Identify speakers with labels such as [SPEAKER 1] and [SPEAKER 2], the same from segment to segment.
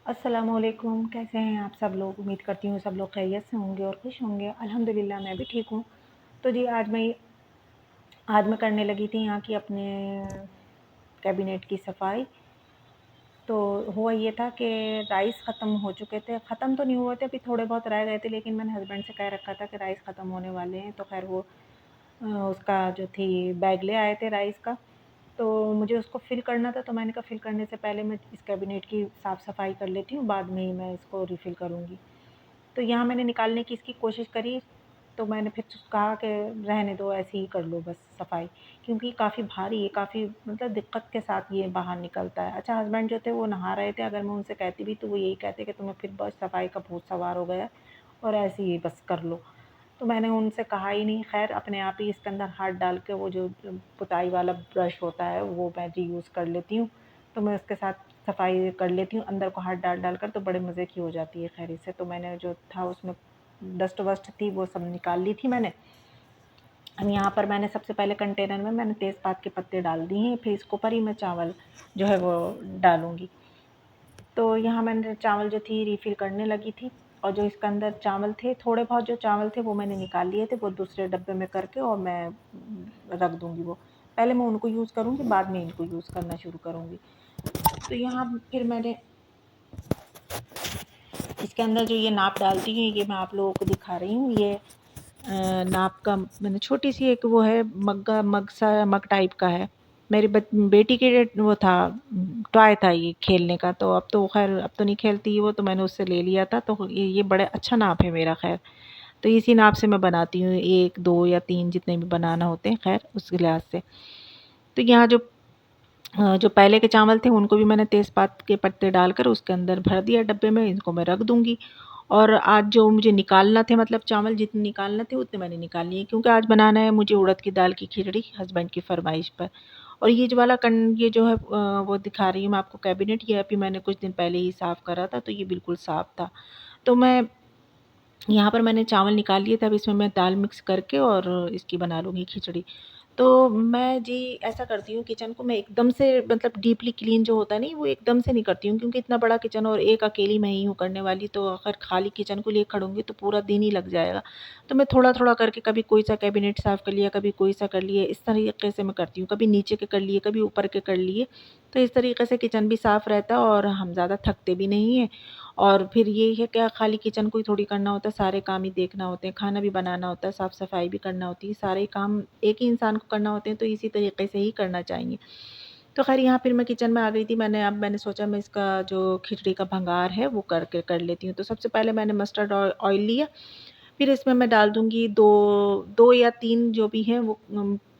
[SPEAKER 1] अस्सलामुअलैकुम। कैसे हैं आप सब लोग? उम्मीद करती हूँ सब लोग खैरियत से होंगे और खुश होंगे। अल्हम्दुलिल्लाह मैं भी ठीक हूँ। तो जी आज मैं करने लगी थी यहाँ की अपने कैबिनेट की सफाई। तो हुआ ये था कि राइस ख़त्म हो चुके थे, ख़त्म तो नहीं हुए थे, अभी थोड़े बहुत रह गए थे, लेकिन मैंने हस्बैंड से कह रखा था कि राइस ख़त्म होने वाले हैं। तो खैर वो उसका जो थी बैग ले आए थे राइस का। तो मुझे उसको फ़िल करना था, तो मैंने कहा फ़िल करने से पहले मैं इस कैबिनेट की साफ़-सफ़ाई कर लेती हूँ, बाद में ही मैं इसको रिफ़िल करूँगी। तो यहाँ मैंने निकालने की इसकी कोशिश करी, तो मैंने फिर कहा कि रहने दो, ऐसे ही कर लो बस सफाई, क्योंकि काफ़ी भारी है, काफ़ी मतलब दिक्कत के साथ ये बाहर निकलता है। अच्छा, हस्बैंड जो थे वो नहा रहे थे, अगर मैं उनसे कहती भी तो वो यही कहते कि तुम्हें फिर बस सफाई का भूत सवार हो गया और ऐसे ही बस कर लो। तो मैंने उनसे कहा ही नहीं, खैर अपने आप ही इसके अंदर हाथ डाल के वो जो पुताई वाला ब्रश होता है वो मैं रीयूज़ कर लेती हूँ। तो मैं उसके साथ सफाई कर लेती हूँ, अंदर को हाथ डाल कर, तो बड़े मज़े की हो जाती है खैर इससे। तो मैंने जो था उसमें डस्ट वस्ट थी वो सब निकाल ली थी मैंने। अब यहाँ पर मैंने सबसे पहले कंटेनर में मैंने तेज़पात के पत्ते डाल दिए हैं, फिर इसके ऊपर ही मैं चावल जो है वो डालूँगी। तो यहाँ मैंने चावल जो थी रिफ़िल करने लगी थी, और जो इसके अंदर चावल थे, थोड़े बहुत जो चावल थे वो मैंने निकाल लिए थे, वो दूसरे डब्बे में करके और मैं रख दूँगी वो। पहले मैं उनको यूज़ करूँगी, बाद में इनको यूज़ करना शुरू करूँगी। तो यहाँ फिर मैंने इसके अंदर जो ये नाप डालती हूँ, ये मैं आप लोगों को दिखा रही हूँ। ये नाप का मैंने छोटी सी एक वो है मग टाइप का है। मेरी बेटी के वो था, टॉय था ये खेलने का। तो अब तो खैर अब तो नहीं खेलती वो, तो मैंने उससे ले लिया था। तो ये बड़ा अच्छा नाप है मेरा खैर। तो इसी नाप से मैं बनाती हूँ, 1, 2 या 3 जितने भी बनाना होते हैं खैर उस लिहाज से। तो यहाँ जो पहले के चावल थे उनको भी मैंने तेज़पात के पत्ते डालकर उसके अंदर भर दिया डब्बे में, इनको मैं रख दूँगी। और आज जो मुझे निकालना थे, मतलब चावल जितने निकालने थे उतने मैंने निकाल लिए, क्योंकि आज बनाना है मुझे उड़द की दाल की खिचड़ी हस्बैंड की फ़रमाइश पर। और ये जो वाला ये जो है वो दिखा रही हूँ मैं आपको कैबिनेट, ये अभी मैंने कुछ दिन पहले ही साफ़ करा था, तो ये बिल्कुल साफ़ था। तो मैं यहाँ पर मैंने चावल निकाल लिए थे, अब इसमें मैं दाल मिक्स करके और इसकी बना लूँगी खिचड़ी। तो मैं जी ऐसा करती हूँ, किचन को मैं एकदम से मतलब डीपली क्लीन जो होता है नहीं, वो एकदम से नहीं करती हूँ, क्योंकि इतना बड़ा किचन और एक अकेली मैं ही हूँ करने वाली, तो अगर खाली किचन को लिए खड़ूँगी तो पूरा दिन ही लग जाएगा। तो मैं थोड़ा-थोड़ा करके कभी कोई सा कैबिनेट साफ़ कर लिया, कभी कोई सा कर लिया, इस तरीके से मैं करती हूँ। कभी नीचे के कर लिए, कभी ऊपर के कर लिए। तो इस तरीके से किचन भी साफ़ रहता है और हम ज़्यादा थकते भी नहीं हैं। और फिर ये है क्या, खाली किचन को ही थोड़ी करना होता है, सारे काम ही देखना होते हैं, खाना भी बनाना होता है, साफ़-सफ़ाई भी करना होती है, सारे ही काम एक ही इंसान को करना होते हैं, तो इसी तरीके से ही करना चाहिए। तो ख़ैर यहाँ फिर मैं किचन में आ गई थी, मैंने सोचा मैं इसका जो खिचड़ी का भंगार है वो कर लेती हूँ। तो सबसे पहले मैंने मस्टर्ड ऑयल लिया, फिर इसमें मैं डाल दूँगी 2 या 3 जो भी हैं वो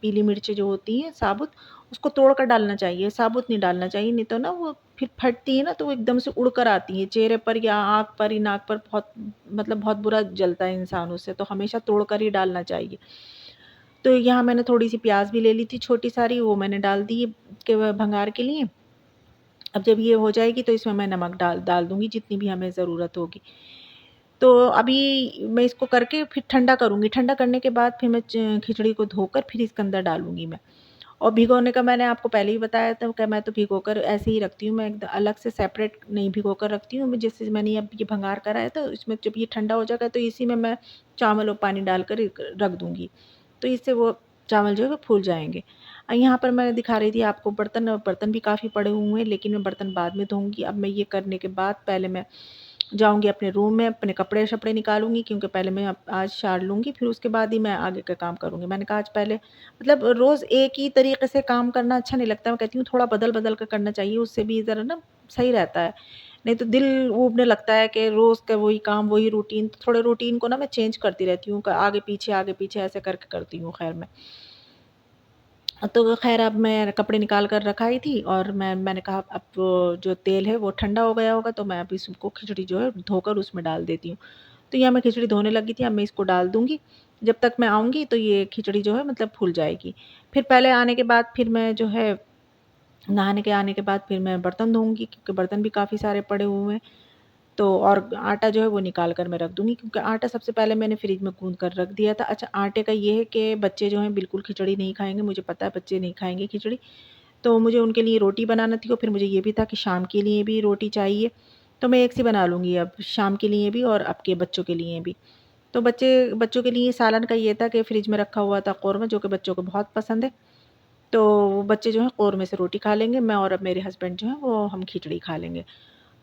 [SPEAKER 1] पीली मिर्चें जो होती हैं साबुत, उसको तोड़ कर डालना चाहिए, साबुत नहीं डालना चाहिए, नहीं तो ना वो फिर फटती है ना, तो वो एकदम से उड़ कर आती हैं चेहरे पर या आँख पर या नाक पर, बहुत मतलब बहुत बुरा जलता है इंसान उससे, तो हमेशा तोड़ कर ही डालना चाहिए। तो यहाँ मैंने थोड़ी-सी प्याज़ भी ले ली थी छोटी सारी, वो मैंने डाल दी के भंगार के लिए। अब जब ये हो जाएगी तो इसमें मैं नमक डाल डाल दूँगी जितनी भी हमें ज़रूरत होगी। तो अभी मैं इसको करके फिर ठंडा करूँगी, ठंडा करने के बाद फिर मैं खिचड़ी को धोकर फिर इसके अंदर डालूँगी मैं। और भिगोने का मैंने आपको पहले ही बताया था कि मैं तो भिगोकर ऐसे ही रखती हूँ, मैं अलग से सेपरेट नहीं भिगोकर रखती हूँ। मैं जैसे मैंने अब ये भंगार करा है, तो इसमें जब ये ठंडा हो जाएगा तो इसी में मैं चावल और पानी डालकर रख दूँगी। तो इससे वो चावल जो है वो फूल जाएँगे। यहाँ पर मैं दिखा रही थी आपको बर्तन, बर्तन भी काफ़ी पड़े हुए हैं, लेकिन मैं बर्तन बाद में धोऊँगी। अब मैं ये करने के बाद पहले मैं जाऊँगी अपने रूम में, अपने कपड़े-शपड़े निकालूँगी, क्योंकि पहले मैं अब आज झाड़ लूँगी, फिर उसके बाद ही मैं आगे का काम करूँगी। मैंने कहा आज पहले मतलब रोज़ एक ही तरीके से काम करना अच्छा नहीं लगता। मैं कहती हूँ थोड़ा बदल-बदल कर करना चाहिए, उससे भी ज़रा ना सही रहता है। नहीं तो दिल ऊबने लगता है कि रोज़ का वही काम, वही रूटीन। तो थोड़े रूटीन को ना मैं चेंज करती रहती हूँ, आगे पीछे ऐसे करके करती हूँ खैर मैं। तो ख़ैर अब मैं कपड़े निकाल कर रखा ही थी, और मैंने कहा अब वो जो तेल है वो ठंडा हो गया होगा, तो मैं अब इसको खिचड़ी जो है धोकर उसमें डाल देती हूँ। तो यहाँ मैं खिचड़ी धोने लगी थी, अब मैं इसको डाल दूँगी। जब तक मैं आऊँगी तो ये खिचड़ी जो है मतलब फूल जाएगी। फिर पहले आने के बाद फिर मैं जो है नहाने के आने के बाद फिर मैं बर्तन धोऊँगी, क्योंकि बर्तन भी काफ़ी सारे पड़े हुए हैं। तो और आटा जो है वो निकाल कर मैं रख दूँगी, क्योंकि आटा सबसे पहले मैंने फ्रिज में गूँध कर रख दिया था। अच्छा, आटे का ये है कि बच्चे जो हैं बिल्कुल खिचड़ी नहीं खाएँगे, मुझे पता है बच्चे नहीं खाएँगे खिचड़ी। तो मुझे उनके लिए रोटी बनाना थी, और फिर मुझे ये भी था कि शाम के लिए भी रोटी चाहिए। तो मैं एक सी बना लूँगी अब शाम के लिए भी और आपके बच्चों के लिए भी। तो बच्चों के लिए सालन का ये था कि फ्रिज में रखा हुआ था कौरमा, जो कि बच्चों को बहुत पसंद है। तो वो बच्चे जो हैं कौरमे से रोटी खा लेंगे, मैं और अब मेरे हस्बैंड जो हैं वो हम खिचड़ी खा लेंगे।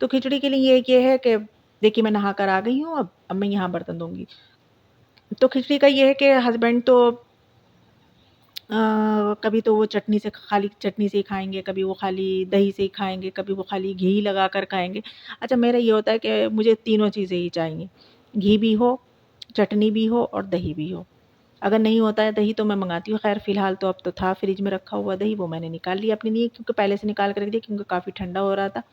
[SPEAKER 1] तो खिचड़ी के लिए एक ये है कि देखिए मैं नहा कर आ गई हूँ अब मैं यहाँ बर्तन धोऊँगी। तो खिचड़ी का ये है कि हस्बैंड तो कभी तो वो चटनी से खाली चटनी से ही खाएँगे, कभी वो खाली दही से ही खाएँगे, कभी वो खाली घी लगाकर खाएँगे। अच्छा मेरा ये होता है कि मुझे तीनों चीज़ें ही चाहिए, घी भी हो, चटनी भी हो और दही भी हो। अगर नहीं होता है दही तो मैं मँगाती हूँ, ख़ैर फ़िलहाल तो अब तो था फ्रिज में रखा हुआ दही, वो मैंने निकाल लिया अपने लिए क्योंकि पहले से निकाल के रख दिया क्योंकि काफ़ी ठंडा हो रहा था।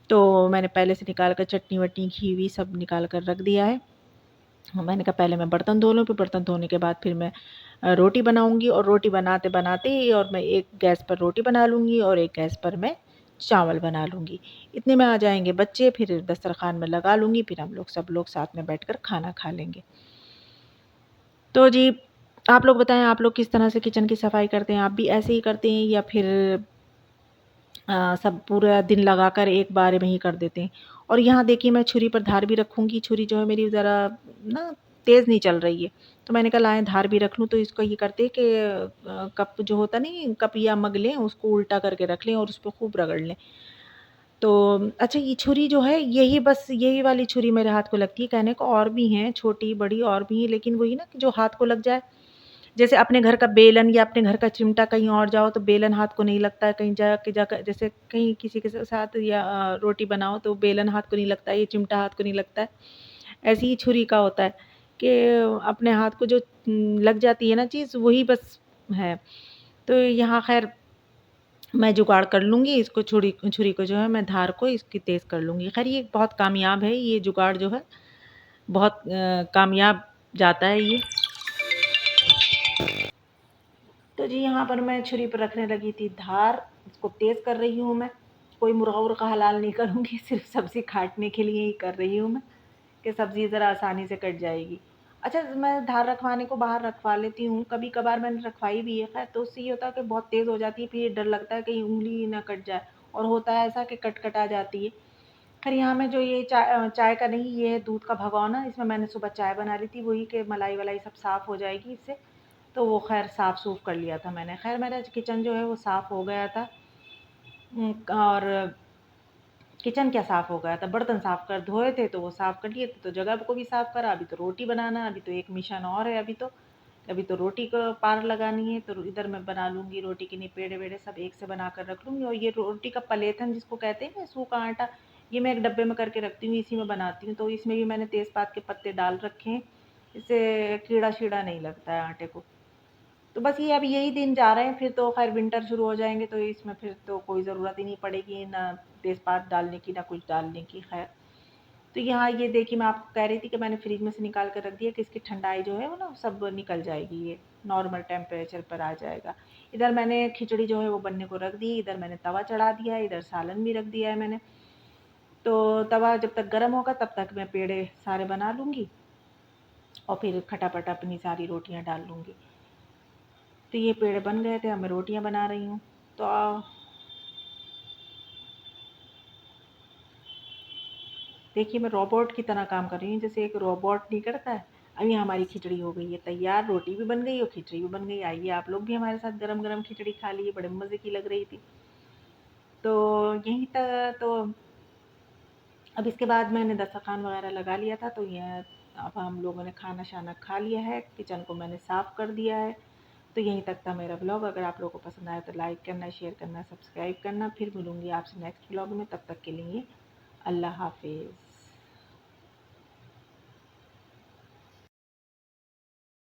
[SPEAKER 1] तो मैंने पहले से निकाल कर चटनी-वटनी, घी-वी सब निकाल कर रख दिया है। मैंने कहा पहले मैं बर्तन धो लूँ, फिर बर्तन धोने के बाद फिर मैं रोटी बनाऊँगी और रोटी बनाते-बनाते ही और मैं एक गैस पर रोटी बना लूँगी और एक गैस पर मैं चावल बना लूँगी। इतने में आ जाएँगे बच्चे, फिर दस्तरख़्वान में लगा लूँगी, फिर हम लोग सब लोग साथ में बैठकर खाना खा लेंगे। तो जी, आप लोग बताएँ आप लोग किस तरह से किचन की सफाई करते हैं? आप भी ऐसे ही करते हैं या फिर सब पूरा दिन लगाकर एक बार में ही कर देते हैं? और यहाँ देखिए मैं छुरी पर धार भी रखूँगी, छुरी जो है मेरी ज़रा ना तेज़ नहीं चल रही है। तो मैंने कहा लाएँ धार भी रख लूँ, तो इसको ये करते हैं कि कप जो होता नहीं कप या मग लें, उसको उल्टा करके रख लें और उसपे खूब रगड़ लें। तो अच्छा ये छुरी जो है यही बस यही वाली छुरी मेरे हाथ को लगती है, कहने को और भी हैं छोटी-बड़ी और भी हैं, लेकिन वही ना कि जो हाथ को लग जाए। जैसे अपने घर का बेलन या अपने घर का चिमटा कहीं और जाओ तो बेलन हाथ को नहीं लगता है, कहीं जाके जाकर जैसे कहीं किसी के साथ या रोटी बनाओ तो बेलन हाथ को नहीं लगता है, ये चिमटा हाथ को नहीं लगता है। ऐसे ही छुरी का होता है कि अपने हाथ को जो लग जाती है ना चीज़ वही बस है। तो यहाँ ख़ैर मैं जुगाड़ कर लूँगी इसको छुरी छुरी को जो है मैं धार को इसकी तेज़ कर लूँगी। ख़ैर ये बहुत कामयाब है ये जुगाड़ जो है, बहुत कामयाब जाता है ये। तो जी यहाँ पर मैं छुरी पर रखने लगी थी धार, इसको तेज़ कर रही हूँ मैं। कोई मुर्गा-वुर्गा हलाल नहीं करूँगी, सिर्फ़ सब्ज़ी काटने के लिए ही कर रही हूँ मैं, कि सब्ज़ी ज़रा आसानी से कट जाएगी। अच्छा मैं धार रखवाने को बाहर रखवा लेती हूँ, कभी-कभार मैंने रखवाई भी है ख़ैर तो उससे ये होता है कि बहुत तेज़ हो जाती है, फिर डर लगता है कहीं उँगली ना कट जाए और होता है ऐसा कि कट-कटा जाती है। ख़ैर यहाँ में जो ये चाय का नहीं ये है दूध का भगोना, इसमें मैंने सुबह चाय बना ली थी, वही कि मलाई-वलाई सब साफ़ हो जाएगी इससे। तो वो ख़ैर साफ़-सूफ़ कर लिया था मैंने। ख़ैर मेरा किचन जो है वो साफ़ हो गया था और किचन क्या साफ़ हो गया था, बर्तन साफ़ कर धोए थे तो वो साफ़ कर लिए थे, तो जगह को भी साफ़ करा, अभी तो रोटी बनाना है, अभी तो एक मिशन और है अभी तो रोटी को पार लगानी है, तो इधर मैं बना लूँगी रोटी के लिए पेड़े-वेड़े सब एक से बना कर रख लूँगी और ये रोटी का पलेथन जिसको कहते हैं ना सूखा आटा, ये मैं एक डब्बे में करके रखती हूँ, इसी में बनाती हूँ, तो इसमें भी मैंने तेज़पात के पत्ते डाल रखे हैं, इससे कीड़ा-शीड़ा नहीं लगता है आटे को। तो बस ये अब यही दिन जा रहे हैं, फिर तो ख़ैर विंटर शुरू हो जाएँगे, तो इसमें फिर तो कोई ज़रूरत ही नहीं पड़ेगी, ना तेज़पात डालने की, ना कुछ डालने की, ख़ैर। तो यहाँ ये देखिए मैं आपको कह रही थी कि मैंने फ्रिज में से निकाल कर रख दिया कि इसकी ठंडाई जो है वो ना सब निकल जाएगी ये, नॉर्मल टेम्परेचर पर आ जाएगा। इधर मैंने खिचड़ी जो है वो बनने को रख दी, इधर मैंने तवा चढ़ा दिया है, इधर सालन भी रख दिया है मैंने। तो तवा जब तक गर्म होगा तब तक मैं पेड़े सारे बना लूँगी और फिर खटापट अपनी सारी रोटियाँ डाल लूँगी। तो ये पेड़े बन गए थे, अब मैं रोटियाँ बना रही हूँ। तो देखिए मैं रोबोट की तरह काम कर रही हूँ, जैसे एक रोबोट नहीं करता है। अब ये हमारी खिचड़ी हो गई है तैयार, रोटी भी बन गई और खिचड़ी भी बन गई। आइए आप लोग भी हमारे साथ गरम-गरम खिचड़ी खा लीजिए, बड़े मज़े की लग रही थी। तो यहीं त तो अब इसके बाद मैंने दस्तरख़्वान वग़ैरह लगा लिया था, तो ये अब हम लोगों ने खाना-शाना खा लिया है, किचन को मैंने साफ़ कर दिया है। तो यहीं तक था मेरा व्लॉग। अगर आप लोगों को पसंद आया तो लाइक करना, शेयर करना, सब्सक्राइब करना। फिर मिलूँगी आपसे नेक्स्ट व्लॉग में, तब तक के लिए अल्लाह हाफ़िज़।